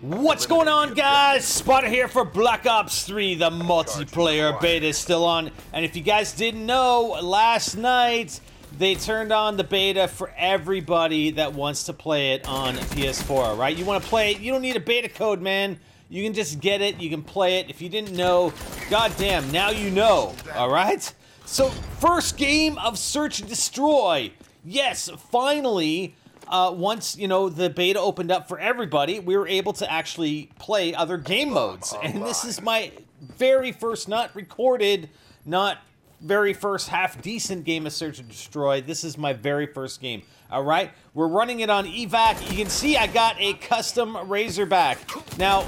What's going on, guys? Spotter here for Black Ops 3. The multiplayer beta is still on. And if you guys didn't know, last night they turned on the beta for everybody that wants to play it on PS4, right? You want to play it, you don't need a beta code, man. You can just get it, you can play it. If you didn't know, goddamn, now you know, all right? So, first game of Search and Destroy. Yes, finally, once, you know, the beta opened up for everybody, we were able to actually play other game modes. And this is my very first, not recorded, not very first half-decent game of Search and Destroy. This is my very first game, all right? We're running it on evac. You can see I got a custom Razorback. Now,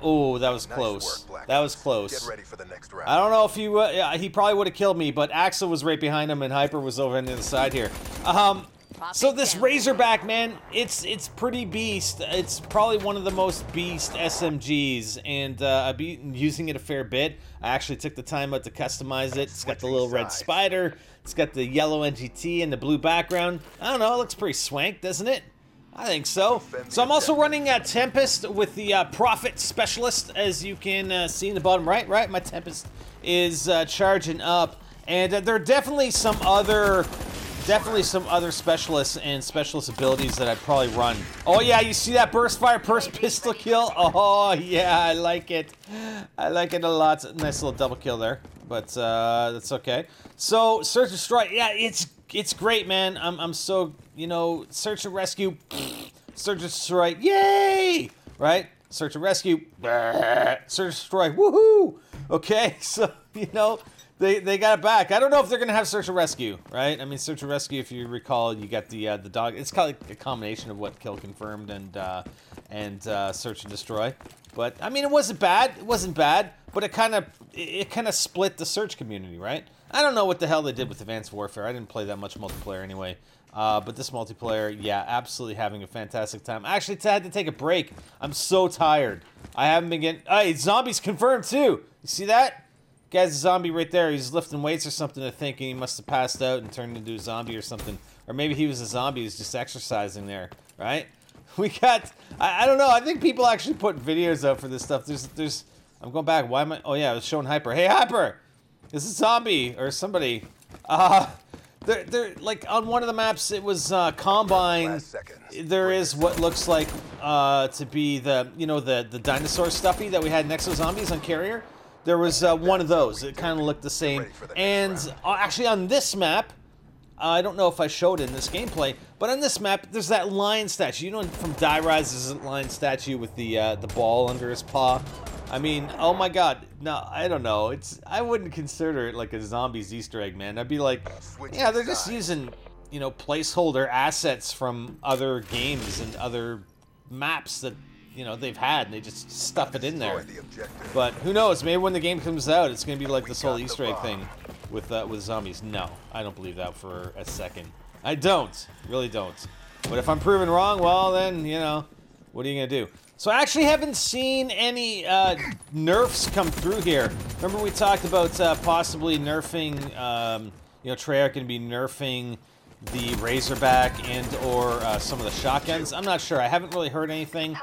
oh, that was close. That was close. Get ready for the next round. I don't know if he probably would have killed me, but Axel was right behind him and Hyper was over on the other side here. So this Razorback, man, it's pretty beast. It's probably one of the most beast SMGs, and I've been using it a fair bit. I actually took the time out to customize it. It's got the little red spider. It's got the yellow NGT and the blue background. I don't know, it looks pretty swank, doesn't it? I think so. So I'm also running a Tempest with the Prophet Specialist, as you can see in the bottom right. My Tempest is charging up, and there are definitely some other specialists and specialist abilities that I'd probably run. Oh yeah, you see that burst fire, burst pistol kill? Oh yeah, I like it. I like it a lot. Nice little double kill there, but that's okay. So Search and Destroy, yeah, it's great, man. I'm so, you know, Search and Rescue, Search and Destroy, yay! Right? Search and Rescue, Search and Destroy, woohoo! Okay, so, you know, they got it back. I don't know if they're gonna have Search and Rescue, right? I mean, Search and Rescue, if you recall, you got the dog. It's kind of like a combination of what Kill Confirmed and Search and Destroy. But I mean, it wasn't bad. It wasn't bad. But it kind of split the search community, right? I don't know what the hell they did with Advanced Warfare. I didn't play that much multiplayer anyway. But this multiplayer, yeah, absolutely having a fantastic time. I actually had to take a break. I'm so tired. I haven't been getting... Hey, zombies confirmed too. You see that? Guy's a zombie right there. He's lifting weights or something, I think, and he must have passed out and turned into a zombie or something. Or maybe he was a zombie who's just exercising there, right? We got... I don't know. I think people actually put videos up for this stuff. There's... I'm going back. Why am I... Oh, yeah, I was showing Hyper. Hey, Hyper! This is a zombie or somebody. They're like, on one of the maps, it was Combine. There is what looks like to be the, you know, the dinosaur stuffy that we had in Exo Zombies on Carrier. There was one of those. It kind of looked the same. And actually on this map, I don't know if I showed it in this gameplay, but on this map, there's that lion statue. You know, from Die Rise, there's a lion statue with the ball under his paw. I mean, oh my god. No, I don't know. I wouldn't consider it like a zombies Easter egg, man. I'd be like, yeah, they're just using, you know, placeholder assets from other games and other maps that, you know, they've had, and they just stuff it in there. But who knows? Maybe when the game comes out, it's gonna be like this whole Easter egg thing with zombies. No, I don't believe that for a second. I don't. Really don't. But if I'm proven wrong, well then, you know, what are you gonna do? So I actually haven't seen any nerfs come through here. Remember we talked about possibly nerfing, you know, Treyarch going to be nerfing the Razorback and or some of the shotguns. I'm not sure. I haven't really heard anything.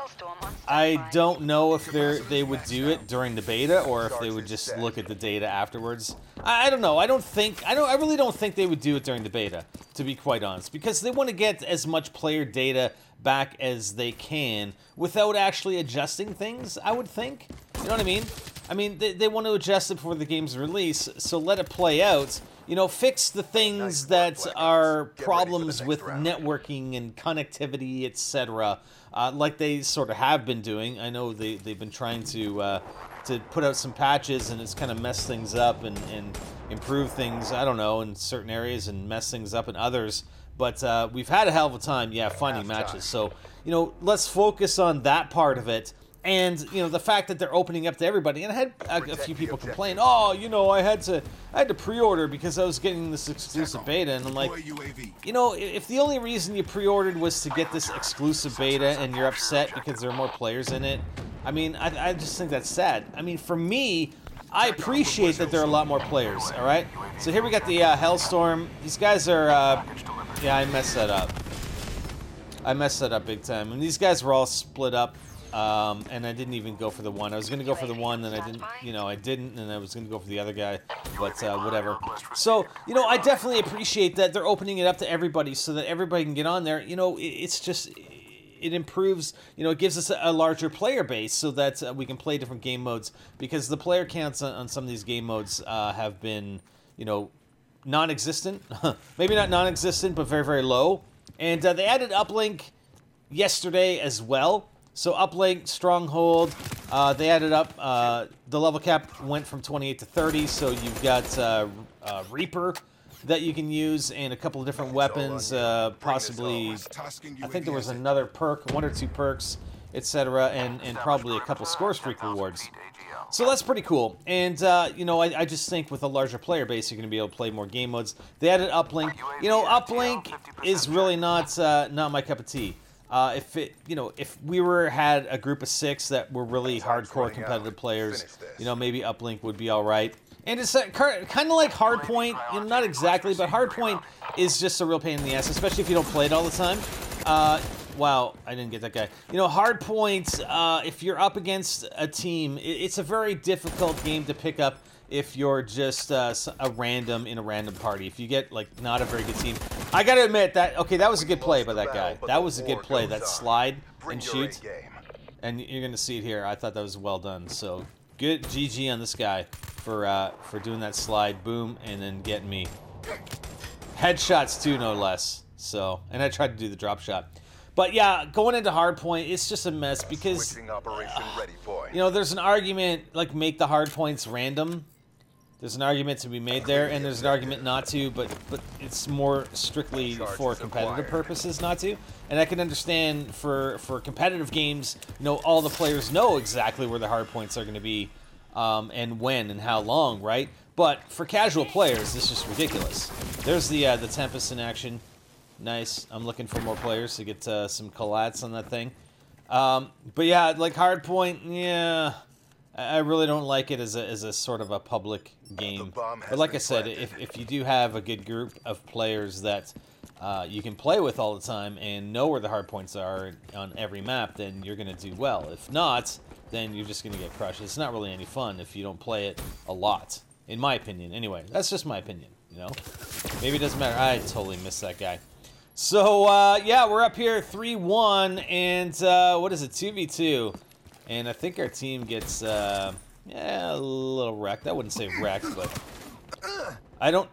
I don't know if they would do it during the beta or if they would just look at the data afterwards. I don't know. I really don't think they would do it during the beta, to be quite honest, because they want to get as much player data back as they can without actually adjusting things, I would think. You know what I mean? I mean, they want to adjust it before the game's release, so let it play out. You know, fix the things that are problems with networking and connectivity, etc. Like they sort of have been doing. I know they've been trying to put out some patches, and it's kind of messed things up and improve things, I don't know, in certain areas and mess things up in others. But we've had a hell of a time, yeah, finding matches. So, you know, let's focus on that part of it. And, you know, the fact that they're opening up to everybody. And I had a few people complain, oh, you know, I had to pre-order because I was getting this exclusive beta. And I'm like, you know, if the only reason you pre-ordered was to get this exclusive beta and you're upset because there are more players in it, I mean, I just think that's sad. I mean, for me, I appreciate that there are a lot more players, all right? So here we got the Hellstorm. These guys are... yeah, I messed that up. I messed that up big time. And these guys were all split up. and I didn't even go for the one. I was going to go for the one, then I didn't, I didn't, and I was going to go for the other guy, but whatever. So, I definitely appreciate that they're opening it up to everybody so that everybody can get on there. It's just, it improves, it gives us a larger player base so that we can play different game modes, because the player counts on some of these game modes have been, non-existent. Maybe not non-existent, but very, very low. And they added uplink yesterday as well. So uplink, stronghold, they added up, the level cap went from 28 to 30, so you've got Reaper that you can use, and a couple of different weapons, possibly, I think there was another perk, 1 or 2 perks, etc., and probably a couple score streak rewards. So that's pretty cool, and, I just think with a larger player base, you're going to be able to play more game modes. They added uplink. Uplink is really not my cup of tea. If we had a group of 6 that were really hardcore competitive players, maybe uplink would be all right. And it's kind of like Hardpoint, not exactly, but Hardpoint is just a real pain in the ass, especially if you don't play it all the time. Wow, I didn't get that guy. Hardpoint, if you're up against a team, it's a very difficult game to pick up if you're just a random in a random party. If you get, not a very good team. I gotta admit, that was a good play by that guy. That was a good play, that slide and shoot. And you're gonna see it here. I thought that was well done. So, good GG on this guy for doing that slide, boom, and then getting me. Headshots too, no less. So, and I tried to do the drop shot. But yeah, going into Hardpoint, it's just a mess because, there's an argument, make the hardpoints random. There's an argument to be made there, and there's an argument not to, but it's more strictly for competitive purposes not to. And I can understand for competitive games, all the players know exactly where the hardpoints are going to be, and when and how long, right? But for casual players, it's just ridiculous. There's the Tempest in action. Nice. I'm looking for more players to get some collats on that thing. But yeah, Hardpoint, yeah, I really don't like it as a sort of a public game. But like I said, if you do have a good group of players that you can play with all the time and know where the hardpoints are on every map, then you're going to do well. If not, then you're just going to get crushed. It's not really any fun if you don't play it a lot, in my opinion. Anyway, that's just my opinion, Maybe it doesn't matter. I totally missed that guy. So, yeah, we're up here 3-1, and, what is it, 2v2? And I think our team gets, yeah, a little wrecked. I wouldn't say wrecked, but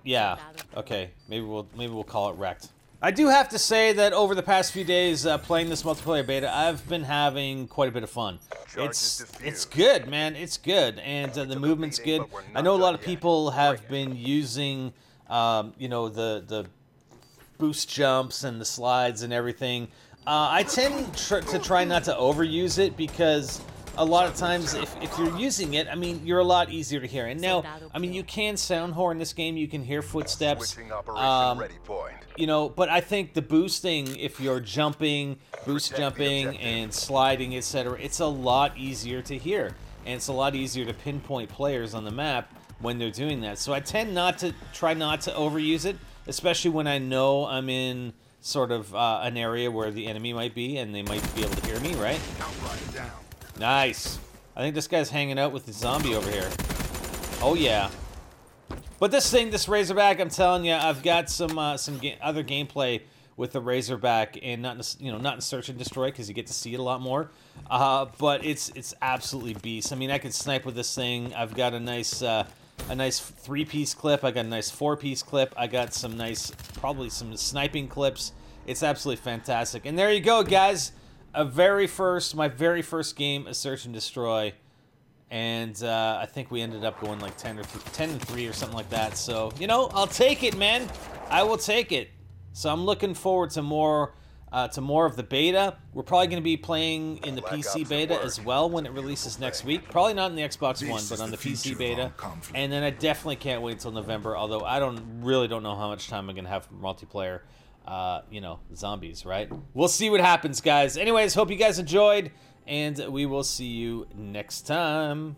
yeah, okay, maybe we'll call it wrecked. I do have to say that over the past few days playing this multiplayer beta, I've been having quite a bit of fun. It's good, man, it's good, and the movement's good. I know a lot of people have been using, the boost jumps and the slides and everything. I tend to try not to overuse it because a lot of times if you're using it, I mean, you're a lot easier to hear. And now, I mean, you can sound whore in this game. You can hear footsteps. But I think the boosting, if you're jumping, boost jumping and sliding, etc., it's a lot easier to hear. And it's a lot easier to pinpoint players on the map when they're doing that. So I tend try not to overuse it, especially when I know I'm in sort of an area where the enemy might be and they might be able to hear me, right? Nice. I think this guy's hanging out with the zombie over here. Oh yeah. But this Razorback, I'm telling you, I've got some other gameplay with the Razorback, and not in Search and Destroy because you get to see it a lot more. But it's absolutely beast. I mean, I can snipe with this thing. I've got a nice 3-piece clip. I got a nice 4-piece clip. I got some probably some sniping clips. It's absolutely fantastic. And there you go, guys. My very first game of Search and Destroy. And I think we ended up going like 10-3 or something like that. So, I'll take it, man. I will take it. So I'm looking forward to more of the beta. We're probably going to be playing in the PC beta as well when it releases next week. Probably not in the Xbox One, but on the PC beta. And then I definitely can't wait until November, although I really don't know how much time I'm going to have for multiplayer. Zombies, right? We'll see what happens, guys. Anyways, hope you guys enjoyed, and we will see you next time.